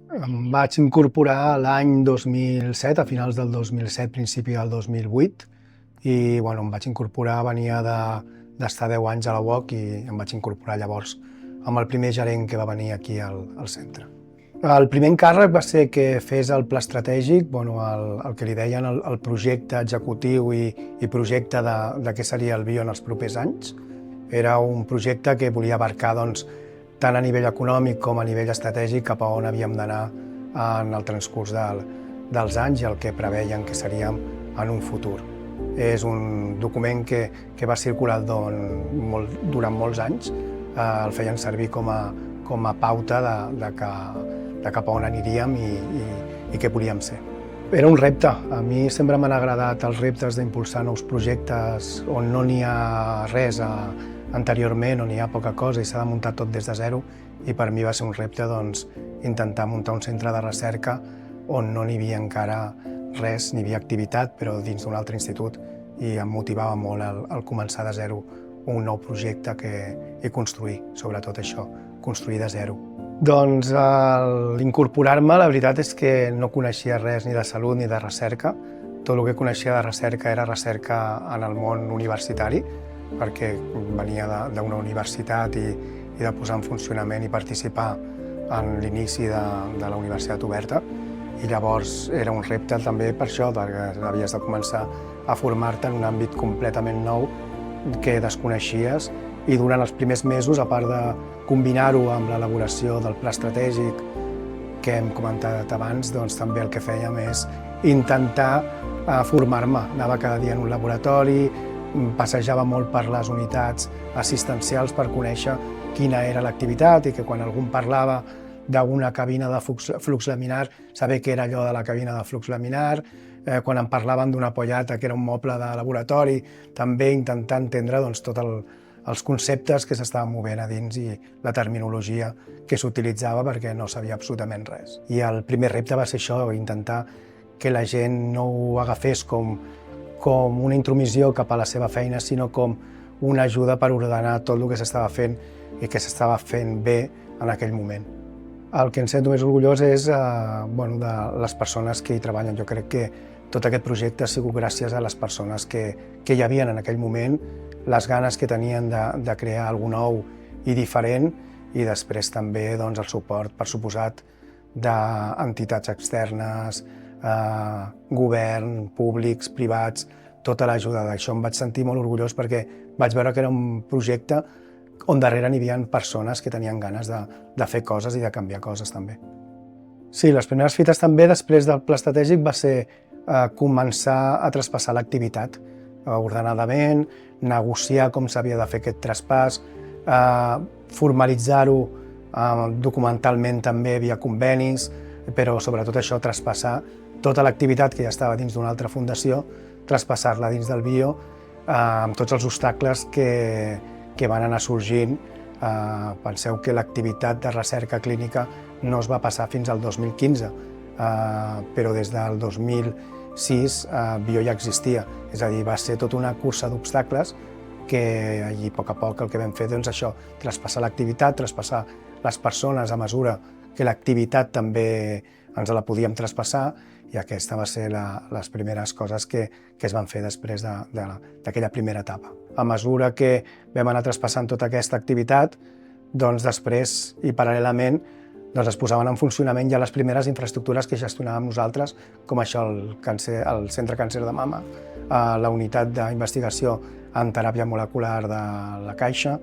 Em vaig incorporar l'any 2007, a finals del 2007, principi del 2008, i em vaig incorporar, venia d'estar 10 anys a la UOC i em vaig incorporar llavors amb el primer gerent que va venir aquí al centre. El primer encàrrec va ser que fes el pla estratègic, el que li deien el projecte executiu i projecte de què seria el bio en els propers anys. Era un projecte que volia abarcar tant a nivell econòmic com a nivell estratègic cap a on havíem d'anar en el transcurs dels anys i el que preveien que seríem en un futur. És un document que va circular durant molts anys, el feien servir com a pauta de cap a on aniríem i què volíem ser. Era un repte. A mi sempre m'han agradat els reptes d'impulsar nous projectes on no n'hi ha res anteriorment, on hi ha poca cosa i s'ha de muntar tot des de zero, i per mi va ser un repte intentar muntar un centre de recerca on no n'hi havia encara res, n'hi havia activitat, però dins d'un altre institut, i em motivava molt el començar de zero un nou projecte i construir, sobretot això, construir de zero. Doncs l'incorporar-me, la veritat és que no coneixia res ni de salut ni de recerca. Tot el que coneixia de recerca era recerca en el món universitari, perquè venia d'una universitat i de posar en funcionament i participar en l'inici de la universitat oberta. I llavors era un repte també per això, perquè havies de començar a formar-te en un àmbit completament nou que desconeixies, i durant els primers mesos, a part de combinar-ho amb l'elaboració del pla estratègic que hem comentat abans, també el que fèiem és intentar formar-me. Anava cada dia en un laboratori, passejava molt per les unitats assistencials per conèixer quina era l'activitat i que quan algú parlava d'una cabina de flux laminar, saber què era allò de la cabina de flux laminar. Quan em parlaven d'una pollata, que era un moble de laboratori, també intentar entendre tots els conceptes que s'estaven movent a dins i la terminologia que s'utilitzava, perquè no sabia absolutament res. I el primer repte va ser això, intentar que la gent no ho agafés com una intromissió cap a la seva feina, sinó com una ajuda per ordenar tot el que s'estava fent i que s'estava fent bé en aquell moment. El que em sento més orgullós és de les persones que hi treballen. Jo crec que tot aquest projecte ha sigut gràcies a les persones que hi havia en aquell moment, les ganes que tenien de crear alguna nou i diferent, i després també el suport, per suposat, d'entitats externes, govern, públics, privats, tota l'ajuda. D'això em vaig sentir molt orgullós perquè vaig veure que era un projecte on darrere n'hi havia persones que tenien ganes de fer coses i de canviar coses també. Sí, les primeres fites també després del pla estratègic va ser començar a traspassar l'activitat ordenadament, negociar com s'havia de fer aquest traspàs, formalitzar-ho documentalment també via convenis, però sobretot això, traspassar tota l'activitat que ja estava dins d'una altra fundació, traspassar-la dins del bio, amb tots els obstacles que van anar sorgint. Penseu que l'activitat de recerca clínica no es va passar fins al 2015, però des del 2006 bio ja existia. És a dir, va ser tota una cursa d'obstacles que allí, a poc a poc, el que vam fer és això, traspassar l'activitat, traspassar les persones a mesura que l'activitat també ens la podíem traspassar, i aquesta va ser les primeres coses que es van fer després d'aquella primera etapa. A mesura que vam anar traspassant tota aquesta activitat, després i paral·lelament es posaven en funcionament ja les primeres infraestructures que gestionàvem nosaltres, com això el Centre Càncer de Mama, la unitat d'investigació en teràpia molecular de la Caixa,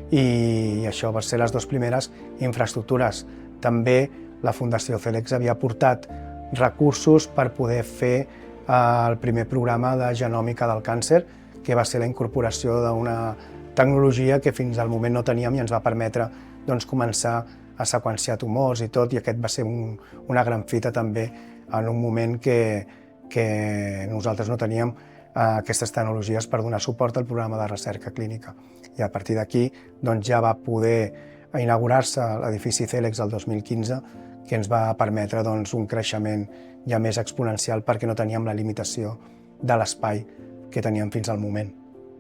i això van ser les dues primeres infraestructures. També la Fundació Celex havia aportat recursos per poder fer el primer programa de genòmica del càncer, que va ser la incorporació d'una tecnologia que fins al moment no teníem i ens va permetre començar a seqüenciar tumors i tot, i aquest va ser una gran fita també en un moment que nosaltres no teníem aquestes tecnologies per donar suport al programa de recerca clínica. I a partir d'aquí ja va poder inaugurar-se l'edifici Celex el 2015, que ens va permetre un creixement ja més exponencial perquè no teníem la limitació de l'espai que teníem fins al moment.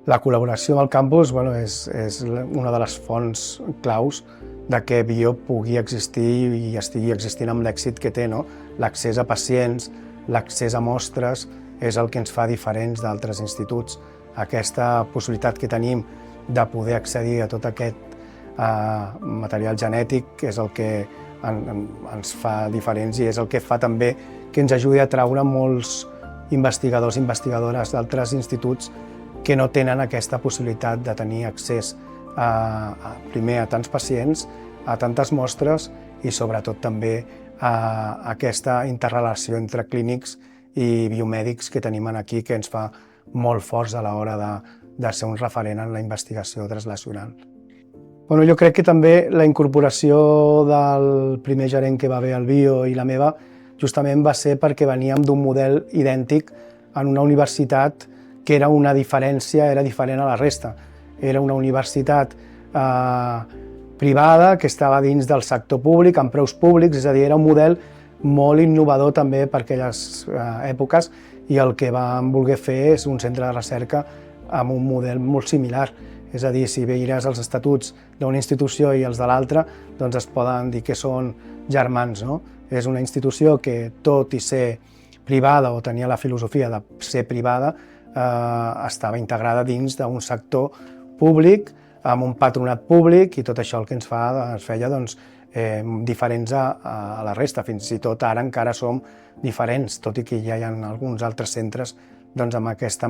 La col·laboració amb el campus és una de les fonts claus de que Bio pugui existir i estigui existint amb l'èxit que té, no? L'accés a pacients, l'accés a mostres, és el que ens fa diferents d'altres instituts. Aquesta possibilitat que tenim de poder accedir a tot aquest material genètic és el que ens fa diferents i és el que fa també que ens ajudi a atraure molts investigadors i investigadores d'altres instituts que no tenen aquesta possibilitat de tenir accés primer a tants pacients, a tantes mostres i sobretot també a aquesta interrelació entre clínics i biomèdics que tenim aquí, que ens fa molt forts a l'hora de ser un referent en la investigació translacional. Jo crec que també la incorporació del primer gerent que va haver al Bio i la meva justament va ser perquè veníem d'un model idèntic en una universitat que era una diferència, era diferent a la resta. Era una universitat privada que estava dins del sector públic, amb preus públics, és a dir, era un model molt innovador també per aquelles èpoques i el que vam voler fer és un centre de recerca amb un model molt similar. És a dir, si veuràs els estatuts d'una institució i els de l'altra, doncs es poden dir que són germans, no? És una institució que, tot i ser privada o tenia la filosofia de ser privada, estava integrada dins d'un sector públic, amb un patronat públic i tot això el que ens feia diferents a la resta. Fins i tot ara encara som diferents, tot i que ja hi ha alguns altres centres amb aquest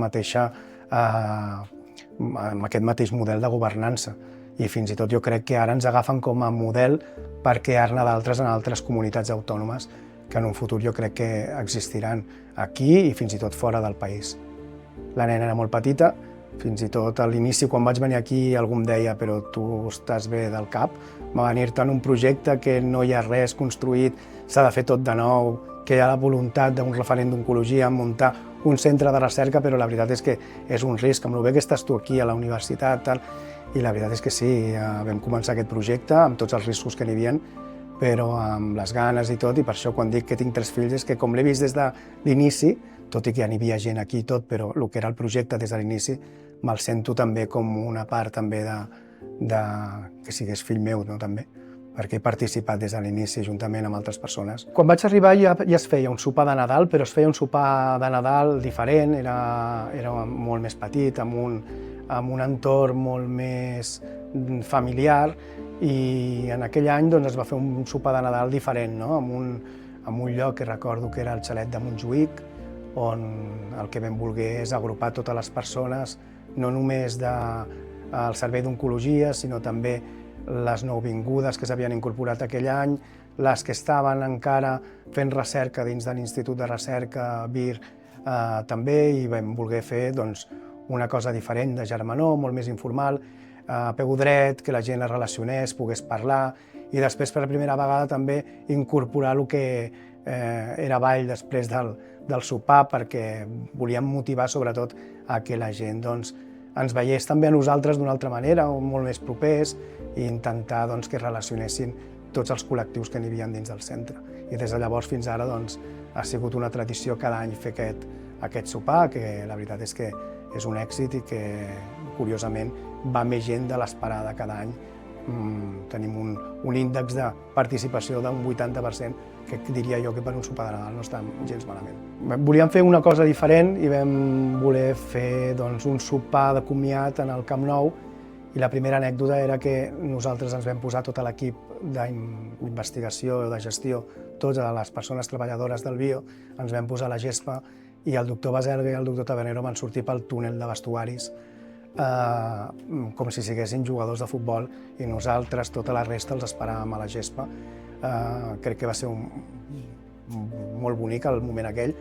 mateix model de governança. I fins i tot jo crec que ara ens agafen com a model per crear-ne d'altres en altres comunitats autònomes que en un futur jo crec que existiran aquí i fins i tot fora del país. La nena era molt petita, fins i tot a l'inici quan vaig venir aquí algú em deia però tu estàs bé del cap, va venir-te en un projecte que no hi ha res construït, s'ha de fer tot de nou, que hi ha la voluntat d'un referent d'oncologia en muntar un centre de recerca, però la veritat és que és un risc, amb el bé que estàs tu aquí a la universitat, i la veritat és que sí, vam començar aquest projecte amb tots els riscos que n'hi havia, però amb les ganes i tot, i per això quan dic que tinc 3 fills és que com l'he vist des de l'inici, tot i que ja n'hi havia gent aquí i tot, però el que era el projecte des de l'inici me'l sento també com una part també que sigués fill meu, no, també, perquè he participat des de l'inici juntament amb altres persones. Quan vaig arribar ja es feia un sopar de Nadal, però es feia un sopar de Nadal diferent, era molt més petit, amb un entorn molt més familiar, i en aquell any es va fer un sopar de Nadal diferent, no? En un lloc que recordo que era el xalet de Montjuïc, on el que vam voler és agrupar totes les persones, no només del servei d'oncologia, sinó també les nouvingudes que s'havien incorporat aquell any, les que estaven encara fent recerca dins de l'Institut de Recerca VIR també, i vam voler fer una cosa diferent de germanor, molt més informal, a peu dret, que la gent es relacionés, pogués parlar, i després per primera vegada també incorporar el que era ball després del sopar, perquè volíem motivar sobretot a que la gent ens veiés també a nosaltres d'una altra manera, molt més propers, i intentar que es relacionessin tots els col·lectius que n'hi havia dins del centre. I des de llavors fins ara ha sigut una tradició cada any fer aquest sopar, que la veritat és que és un èxit i que, curiosament, va més gent de l'esperada cada any. Tenim un índex de participació d'un 80%, que diria jo que per un sopar de Nadal no està gens malament. Volíem fer una cosa diferent i vam voler fer un sopar de comiat en el Camp Nou, i la primera anècdota era que nosaltres ens vam posar tot l'equip d'investigació o de gestió, totes les persones treballadores del Bio, ens vam posar a la gespa, i el doctor Baselga i el doctor Tabernero van sortir pel túnel de vestuaris com si siguessin jugadors de futbol, i nosaltres, tota la resta, els esperàvem a la gespa. Crec que va ser molt bonic el moment aquell.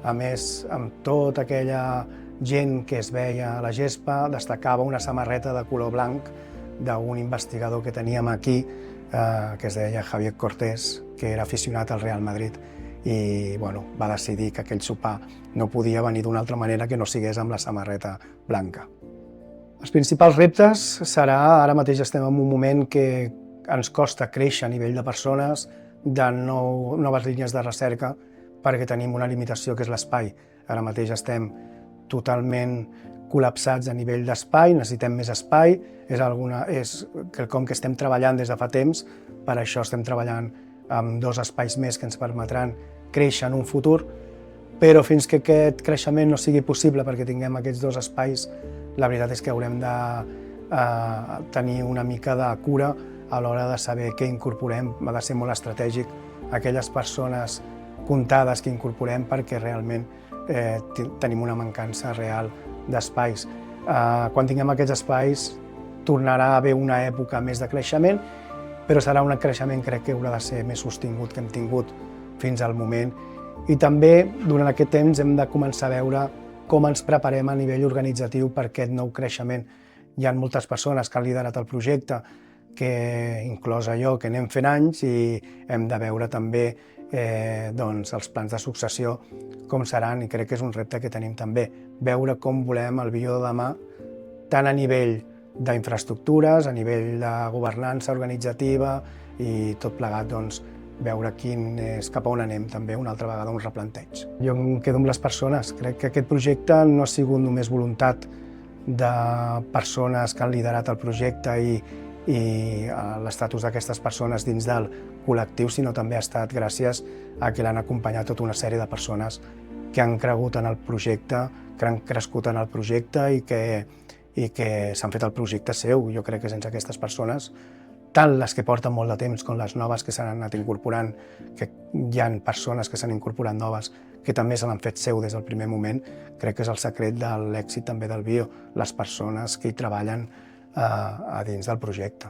A més, amb tota aquella gent que es veia a la gespa, destacava una samarreta de color blanc d'un investigador que teníem aquí, que es deia Javier Cortés, que era aficionat al Real Madrid, i va decidir que aquell sopar no podia venir d'una altra manera que no sigués amb la samarreta blanca. Els principals reptes serà, ara mateix estem en un moment que ens costa créixer a nivell de persones, de noves línies de recerca, perquè tenim una limitació que és l'espai. Ara mateix estem totalment col·lapsats a nivell d'espai, necessitem més espai, és quelcom que estem treballant des de fa temps, per això estem treballant amb 2 espais més que ens permetran créixer en un futur, però fins que aquest creixement no sigui possible perquè tinguem aquests 2 espais, la veritat és que haurem de tenir una mica de cura a l'hora de saber què incorporem, ha de ser molt estratègic aquelles persones comptades que incorporem perquè realment tenim una mancança real d'espais. Quan tinguem aquests espais tornarà a haver una època més de creixement, però serà un creixement crec que haurà de ser més sostingut que hem tingut fins al moment. I també durant aquest temps hem de començar a veure com ens preparem a nivell organitzatiu per aquest nou creixement. Hi ha moltes persones que han liderat el projecte, inclòs jo, que anem fent anys i hem de veure també els plans de successió com seran, i crec que és un repte que tenim també, veure com volem el Bio de demà, tant a nivell d'infraestructures, a nivell de governança organitzativa i tot plegat, veure cap a on anem també, una altra vegada un replanteig. Jo em quedo amb les persones, crec que aquest projecte no ha sigut només voluntat de persones que han liderat el projecte i l'estatus d'aquestes persones dins del col·lectiu, sinó també ha estat gràcies a que l'han acompanyat tota una sèrie de persones que han cregut en el projecte, que han crescut en el projecte i que s'han fet el projecte seu. Jo crec que sense aquestes persones, tant les que porten molt de temps com les noves que s'han anat incorporant, que hi ha persones que s'han incorporat noves que també se l'han fet seu des del primer moment, crec que és el secret de l'èxit també del Bio, les persones que hi treballen a dins del projecte.